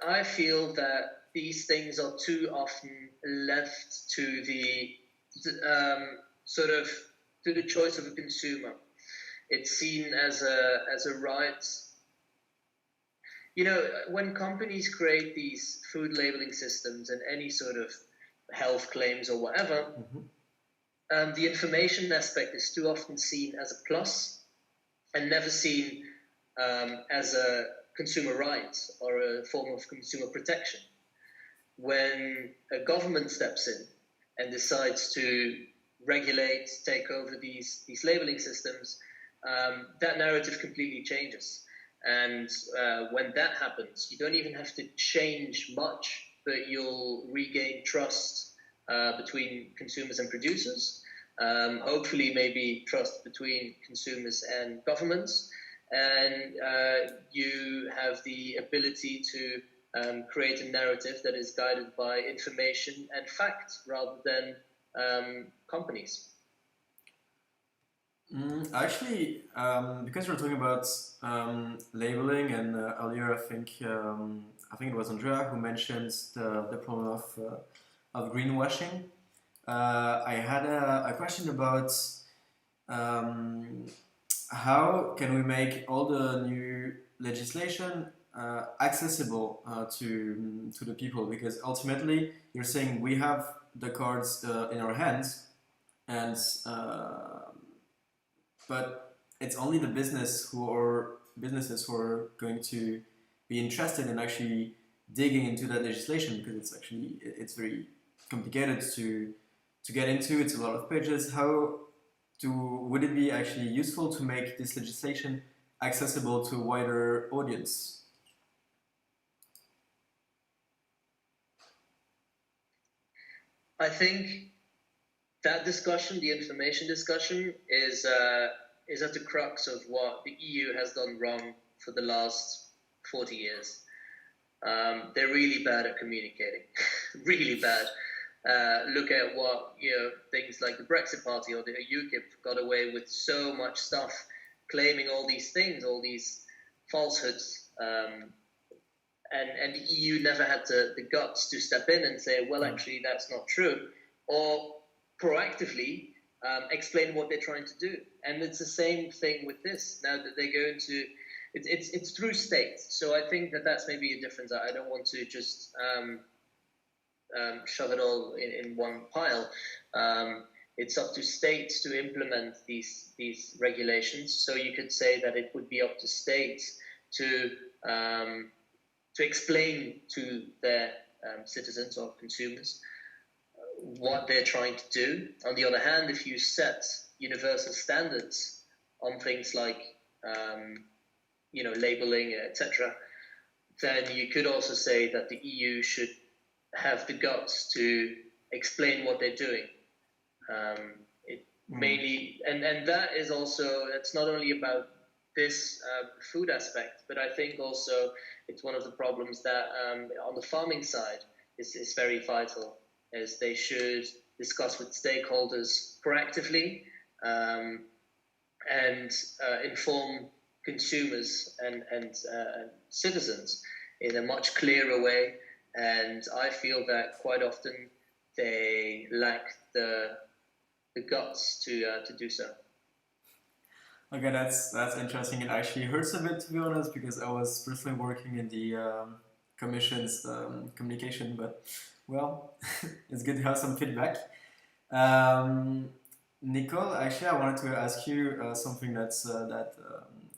I feel that these things are too often left to the to the choice of a consumer. It's seen as a right. When companies create these food labeling systems and any sort of health claims or whatever, the information aspect is too often seen as a plus and never seen as a consumer right or a form of consumer protection. When a government steps in and decides to regulate, take over these labeling systems, that narrative completely changes. And when that happens, you don't even have to change much, but you'll regain trust between consumers and producers. Hopefully, maybe trust between consumers and governments. and you have the ability to create a narrative that is guided by information and fact rather than companies. Actually, because we're talking about labeling, and earlier I think it was Andrea who mentioned the problem of greenwashing. I had a question about how can we make all the new legislation accessible to the people, because ultimately you're saying we have the cards in our hands, and but it's only the businesses who are going to be interested in actually digging into that legislation, because it's very complicated to get into. It's a lot of pages. Would it be actually useful to make this legislation accessible to a wider audience? I think that discussion, the information discussion, is at the crux of what the EU has done wrong for the last 40 years. They're really bad at communicating, really bad. Look at what things like the Brexit Party or the UKIP got away with so much stuff, claiming all these things, all these falsehoods, and the EU never had the guts to step in and say, well, actually, that's not true, or proactively explain what they're trying to do. And it's the same thing with this. Now that they go into it's through states. So I think that's maybe a difference. I don't want to just shove it all in one pile. It's up to states to implement these regulations. So you could say that it would be up to states to explain to their citizens or consumers what they're trying to do. On the other hand, if you set universal standards on things like labeling, etc., then you could also say that the EU should have the guts to explain what they're doing. Mainly, and that is also, it's not only about this food aspect, but I think also it's one of the problems that on the farming side is very vital, is they should discuss with stakeholders proactively and inform consumers and citizens in a much clearer way. And I feel that quite often they lack the guts to do so. Okay, that's interesting. It actually hurts a bit, to be honest, because I was personally working in the Commission's communication. But well, it's good to have some feedback. Nicole, actually, I wanted to ask you something that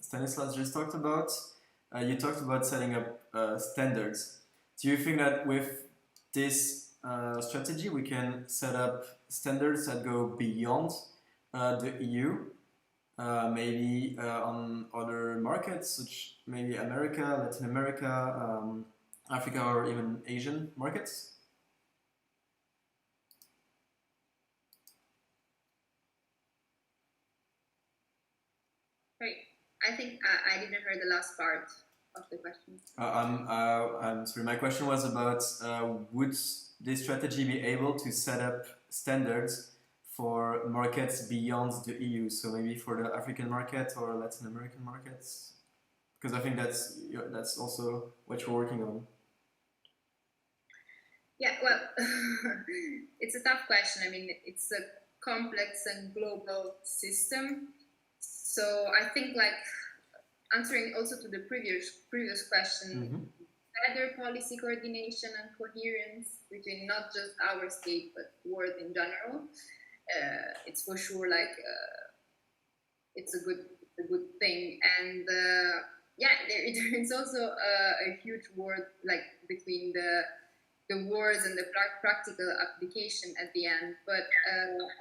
Stanislas just talked about. You talked about setting up standards. Do you think that with this strategy we can set up standards that go beyond the EU? Maybe on other markets, such maybe America, Latin America, Africa, or even Asian markets? Right. I think I didn't hear the last part of the question. I'm sorry, my question was about would this strategy be able to set up standards for markets beyond the EU, so maybe for the African market or Latin American markets? Because I think that's also what you're working on. Yeah, well, it's a tough question. I mean, it's a complex and global system. So I think, like, answering also to the previous question, better policy coordination and coherence between not just our state but world in general. It's for sure it's a good thing, and there is also a huge word between the words and the practical application at the end. But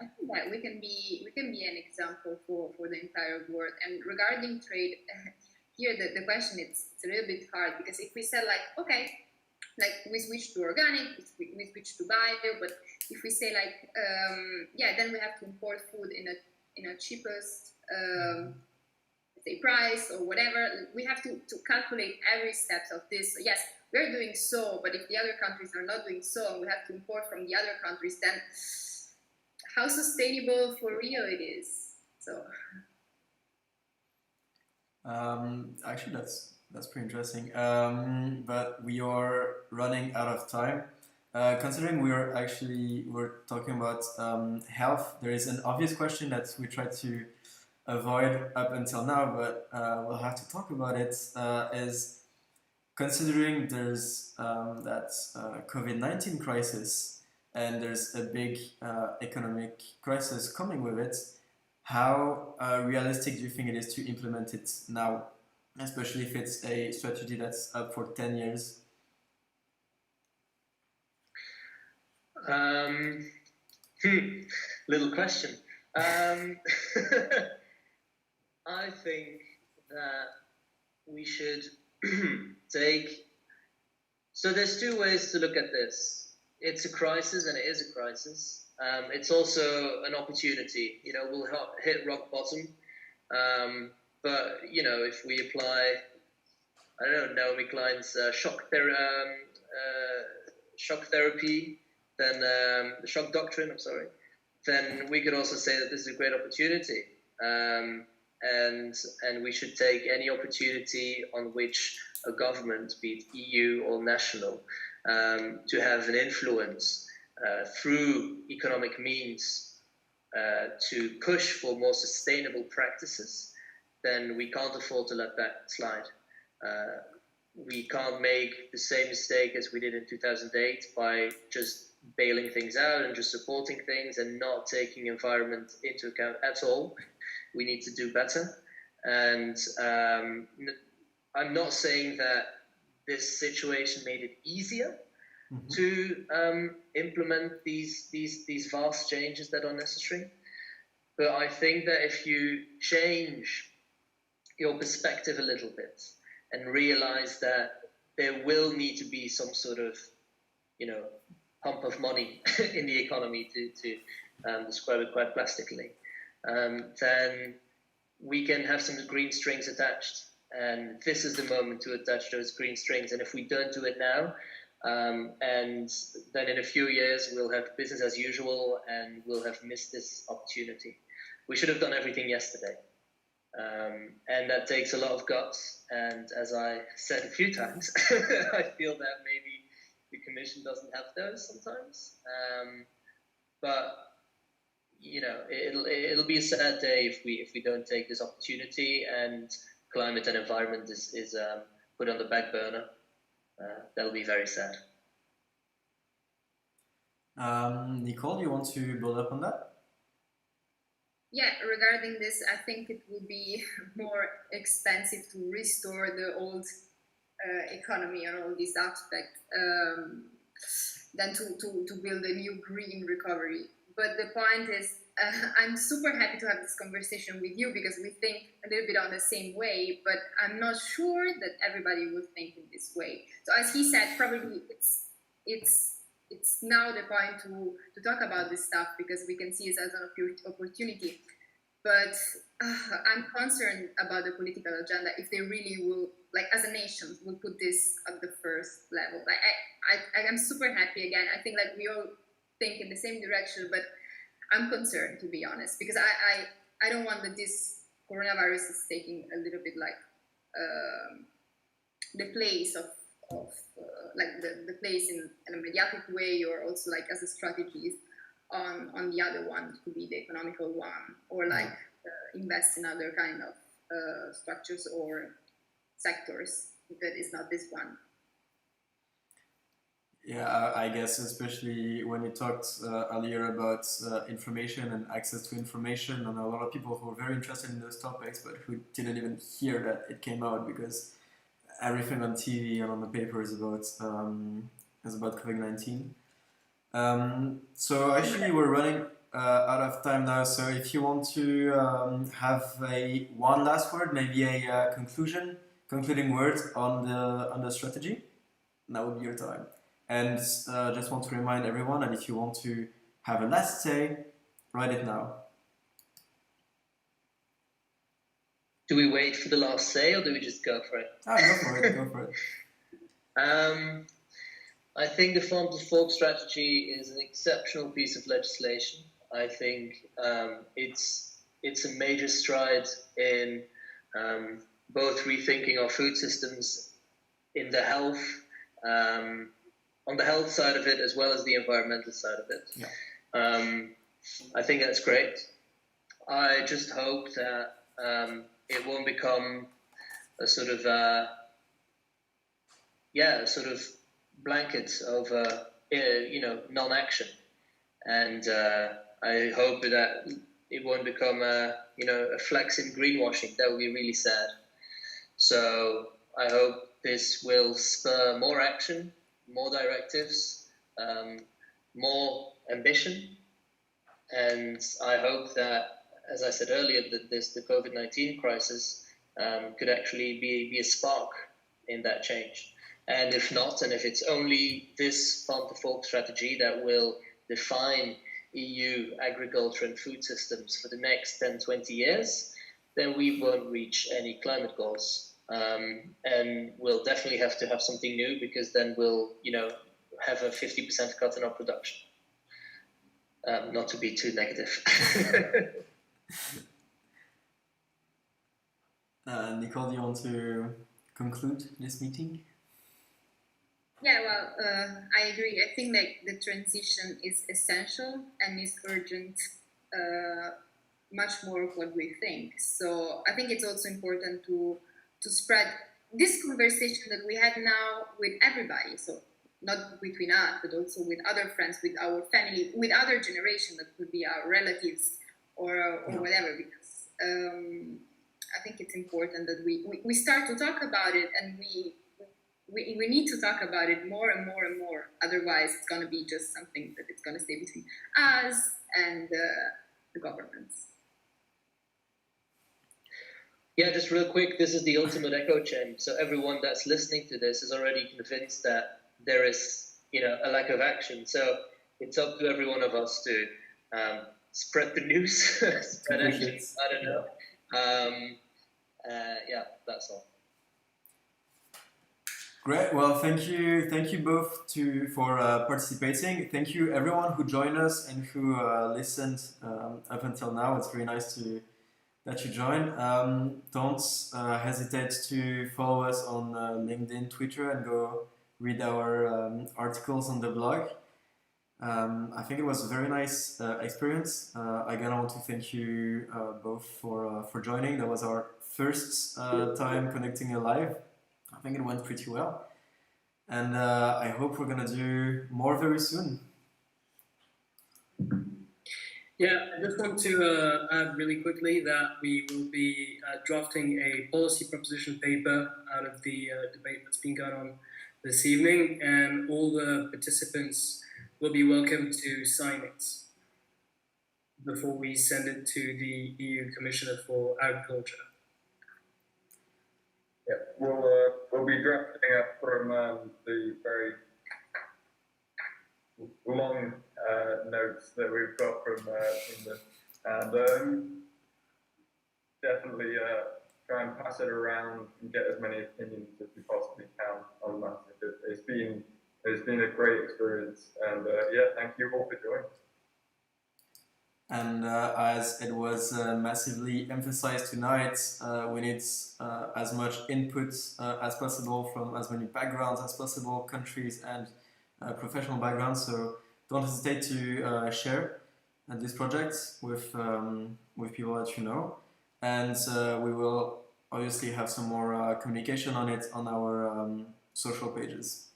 I think that we can be an example for the entire world. And regarding trade, here the question it's a little bit hard, because if we say we switch to organic, we switch to bio, but if we say then we have to import food in a cheapest say, price or whatever. We have to calculate every step of this. So yes, we're doing so, but if the other countries are not doing so, and we have to import from the other countries, then how sustainable for real it is. So Actually, that's pretty interesting. But we are running out of time. Considering we're talking about health, there is an obvious question that we tried to avoid up until now, but we'll have to talk about it. Is considering there's that COVID-19 crisis and there's a big economic crisis coming with it, how realistic do you think it is to implement it now, especially if it's a strategy that's up for 10 years? Little question. I think that we should take. So there's two ways to look at this. It's a crisis, and it is a crisis. It's also an opportunity. We'll hit rock bottom, but if we apply, I don't know, Naomi Klein's shock therapy, then the shock doctrine. I'm sorry. Then we could also say that this is a great opportunity, and we should take any opportunity on which a government, be it EU or national, to have an influence through economic means to push for more sustainable practices, then we can't afford to let that slide. We can't make the same mistake as we did in 2008 by just bailing things out and just supporting things and not taking environment into account at all. We need to do better. And I'm not saying that this situation made it easier to implement these vast changes that are necessary. But I think that if you change your perspective a little bit and realize that there will need to be some sort of, pump of money in the economy, to describe it quite plastically, then we can have some green strings attached. And this is the moment to attach those green strings. And if we don't do it now, and then in a few years we'll have business as usual and we'll have missed this opportunity. We should have done everything yesterday. And that takes a lot of guts. And as I said a few times, I feel that maybe the Commission doesn't have those sometimes. But it'll be a sad day if we don't take this opportunity and climate and environment is put on the back burner. That'll be very sad. Nicole, do you want to build up on that? yeah, regarding this, I think it will be more expensive to restore the old economy and all these aspects than to build a new green recovery. But the point is, I'm super happy to have this conversation with you because we think a little bit on the same way, but I'm not sure that everybody will think in this way. So as he said, probably it's now the point to talk about this stuff because we can see it as an opportunity. But I'm concerned about the political agenda if they really will, like as a nation, will put this at the first level. Like I'm super happy again. I think like we all think in the same direction, but I'm concerned, to be honest, because I don't want that this coronavirus is taking a little bit like the place of like the place in a mediatic way, or also like as a strategy on the other one. It could be the economical one, or like invest in other kind of structures or sectors that is not this one. Yeah, I guess especially when you talked earlier about information and access to information, and a lot of people who were very interested in those topics, but who didn't even hear that it came out because everything on TV and on the paper is about COVID-19. So actually, we're running out of time now. So if you want to have one last word, maybe a concluding word on the strategy, that would be your time. And just want to remind everyone that if you want to have a last say, write it now. Do we wait for the last say, or do we just go for it? Go for it. Go for it. I think the farm to fork strategy is an exceptional piece of legislation. I think it's a major stride in both rethinking our food systems in the health, on the health side of it, as well as the environmental side of it. Yeah. I think that's great. I just hope that it won't become a sort of blanket of non-action, and I hope that it won't become a flex in greenwashing. That would be really sad. So I hope this will spur more action, more directives, more ambition, and I hope that, as I said earlier, that the COVID-19 crisis could actually be a spark in that change. And if not, and if it's only this farm to fork strategy that will define EU agriculture and food systems for the next 10, 20 years, then we won't reach any climate goals. And we'll definitely have to have something new, because then we'll, have a 50% cut in our production. Not to be too negative. Nicole, do you want to conclude this meeting? Yeah, well, I agree. I think that the transition is essential and is urgent, much more of what we think. So I think it's also important to spread this conversation that we have now with everybody. So not between us, but also with other friends, with our family, with other generation that could be our relatives or whatever. Because I think it's important that we start to talk about it, and we need to talk about it more and more and more. Otherwise, it's going to be just something that it's going to stay between us and the governments. Yeah, just real quick, this is the ultimate echo chamber. So everyone that's listening to this is already convinced that there is, a lack of action. So it's up to every one of us to spread the news, spread action. I don't know. Yeah, that's all. Great. Well, thank you both for participating. Thank you everyone who joined us and who listened up until now. It's very nice that you joined. Don't hesitate to follow us on LinkedIn, Twitter, and go read our articles on the blog. I think it was a very nice experience. Again, I want to thank you both for joining. That was our first time connecting live. I think it went pretty well. And I hope we're going to do more very soon. Yeah, I just want to add really quickly that we will be drafting a policy proposition paper out of the debate that's been going on this evening, and all the participants will be welcome to sign it before we send it to the EU Commissioner for Agriculture. Yeah, we'll be drafting up from the very long notes that we've got from this, and definitely try and pass it around and get as many opinions as we possibly can on that. It's been a great experience, and thank you all for joining. And as it was massively emphasized tonight, we need as much input as possible from as many backgrounds as possible, countries and professional backgrounds. So don't hesitate to share this project with people that you know. And we will obviously have some more communication on it on our social pages.